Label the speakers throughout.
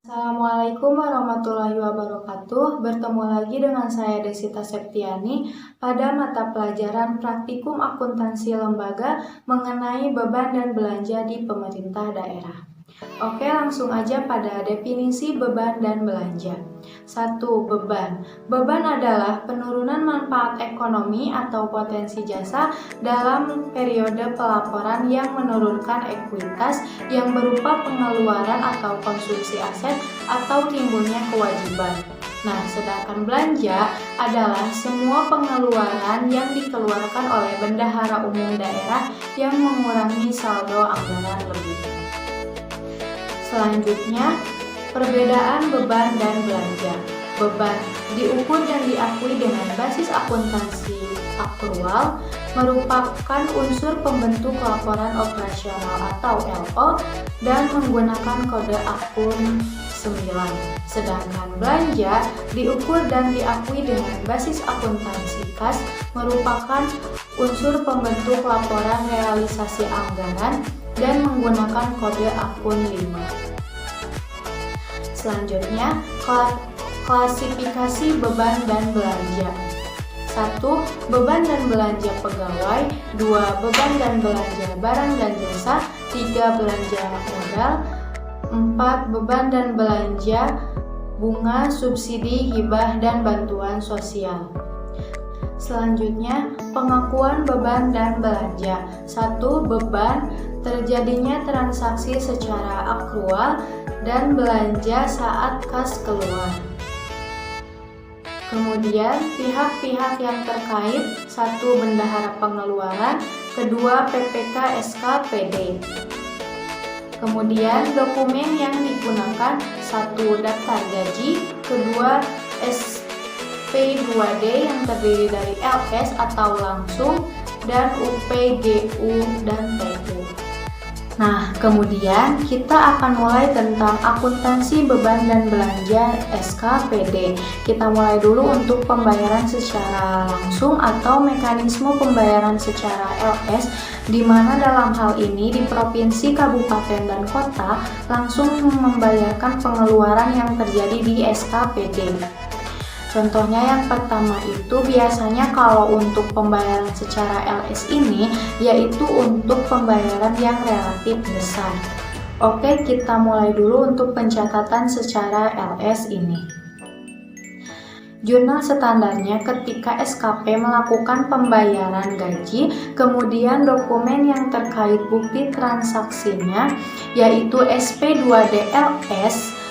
Speaker 1: Assalamualaikum warahmatullahi wabarakatuh. Bertemu lagi dengan saya Desita Septiani pada mata pelajaran Praktikum Akuntansi Lembaga mengenai beban dan belanja di pemerintah daerah. Oke, langsung aja pada definisi beban dan belanja. 1. Beban. Beban adalah penurunan manfaat ekonomi atau potensi jasa dalam periode pelaporan yang menurunkan ekuitas yang berupa pengeluaran atau konsumsi aset atau timbulnya kewajiban. Nah, sedangkan belanja adalah semua pengeluaran yang dikeluarkan oleh bendahara umum daerah yang mengurangi saldo anggaran lebih. Selanjutnya, perbedaan beban dan belanja. Beban diukur dan diakui dengan basis akuntansi akrual, merupakan unsur pembentuk laporan operasional atau LO dan menggunakan kode akun 9. Sedangkan belanja diukur dan diakui dengan basis akuntansi kas, merupakan unsur pembentuk laporan realisasi anggaran dan menggunakan kode akun 5. Selanjutnya, klasifikasi beban dan belanja. 1. Beban dan belanja pegawai. 2. Beban dan belanja barang dan jasa. 3. Belanja modal. 4. Beban dan belanja bunga, subsidi, hibah, dan bantuan sosial. Selanjutnya, pengakuan beban dan belanja. 1. Beban, terjadinya transaksi secara akrual dan belanja saat kas keluar. Kemudian, pihak-pihak yang terkait. 1. Bendahara pengeluaran. 2. PPK SKPD. Kemudian, dokumen yang digunakan. 1. Daftar gaji. 2. SP2D yang terdiri dari LS atau langsung dan UPGU dan TU. Nah, kemudian kita akan mulai tentang akuntansi beban dan belanja SKPD. Kita mulai dulu untuk pembayaran secara langsung atau mekanisme pembayaran secara LS, di mana dalam hal ini di provinsi, kabupaten, dan kota langsung membayarkan pengeluaran yang terjadi di SKPD. Contohnya yang pertama itu biasanya kalau untuk pembayaran secara LS ini yaitu untuk pembayaran yang relatif besar. Oke, kita mulai dulu untuk pencatatan secara LS ini. Jurnal standarnya ketika SKP melakukan pembayaran gaji, kemudian dokumen yang terkait bukti transaksinya yaitu SP2DLS.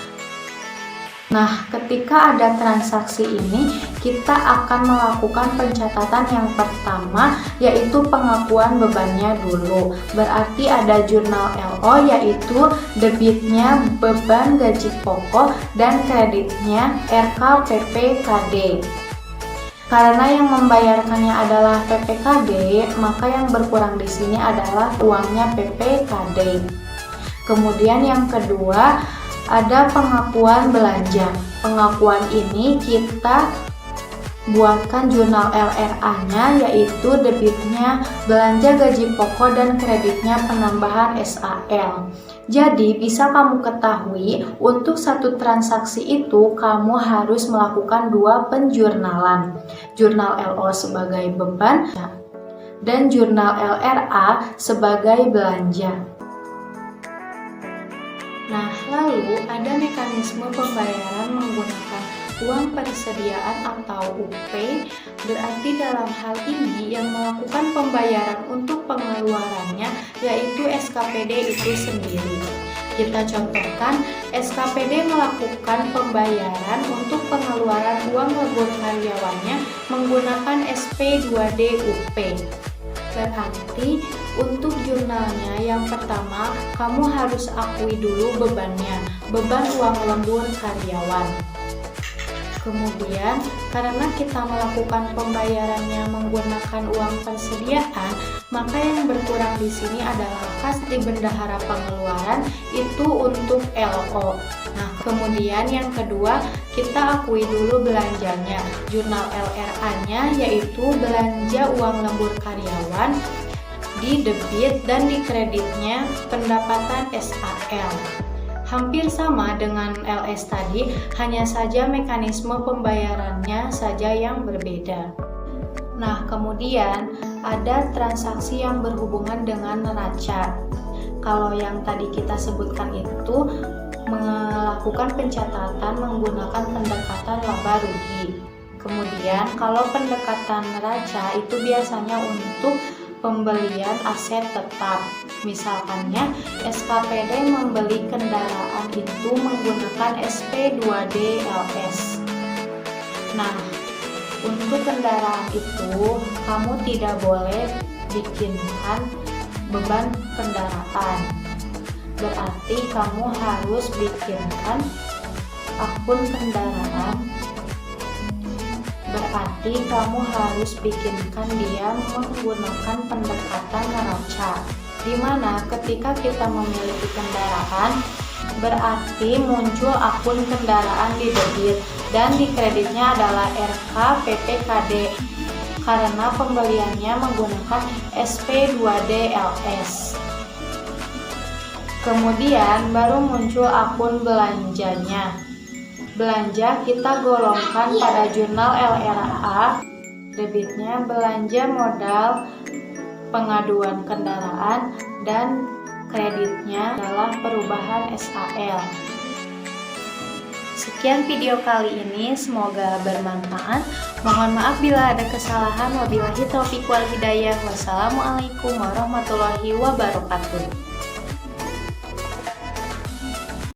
Speaker 1: Nah, ketika ada transaksi ini, kita akan melakukan pencatatan yang pertama, yaitu pengakuan bebannya dulu. Berarti ada jurnal LO, yaitu debitnya beban gaji pokok dan kreditnya RKPPKD. Karena yang membayarkannya adalah PPKD, maka yang berkurang di sini adalah uangnya PPKD. Kemudian yang kedua, ada pengakuan belanja. Pengakuan ini kita buatkan jurnal LRA-nya, yaitu debitnya belanja gaji pokok dan kreditnya penambahan SAL. Jadi bisa kamu ketahui untuk satu transaksi itu kamu harus melakukan 2 penjurnalan. Jurnal LO sebagai beban dan jurnal LRA sebagai belanja. Nah, lalu ada mekanisme pembayaran menggunakan uang persediaan atau UP, berarti dalam hal ini yang melakukan pembayaran untuk pengeluarannya yaitu SKPD itu sendiri. Kita contohkan, SKPD melakukan pembayaran untuk pengeluaran uang lembur karyawannya menggunakan SP2D UP. Berarti untuk jurnalnya yang pertama kamu harus akui dulu bebannya, beban uang lembur karyawan. Kemudian karena kita melakukan pembayarannya menggunakan uang persediaan, maka yang berkurang di sini adalah kas di bendahara pengeluaran itu untuk LO. Nah, kemudian yang kedua kita akui dulu belanjanya, jurnal LRA-nya yaitu belanja uang lembur karyawan, di debit dan di kreditnya pendapatan SAL. Hampir sama dengan LS tadi, hanya saja mekanisme pembayarannya saja yang berbeda. Nah, kemudian ada transaksi yang berhubungan dengan neraca. Kalau yang tadi kita sebutkan itu melakukan pencatatan menggunakan pendekatan laba rugi. Kemudian kalau pendekatan neraca itu biasanya untuk pembelian aset tetap. Misalkannya SKPD membeli kendaraan itu menggunakan SP2D LS. Nah, untuk kendaraan itu kamu tidak boleh bikinkan beban kendaraan. Berarti kamu harus bikinkan akun kendaraan. Berarti kamu harus bikinkan dia menggunakan pendekatan neraca. Dimana ketika kita memiliki kendaraan, berarti muncul akun kendaraan di debit dan di kreditnya adalah RK PPKD karena pembeliannya menggunakan SP2D LS. Kemudian baru muncul akun belanjanya. Belanja kita golongkan pada jurnal LRA. Debitnya belanja modal pengaduan kendaraan dan kreditnya adalah perubahan SAL. Sekian video kali ini, semoga bermanfaat. Mohon maaf bila ada kesalahan. Wabillahi taufiq wal hidayah. Wassalamualaikum warahmatullahi wabarakatuh.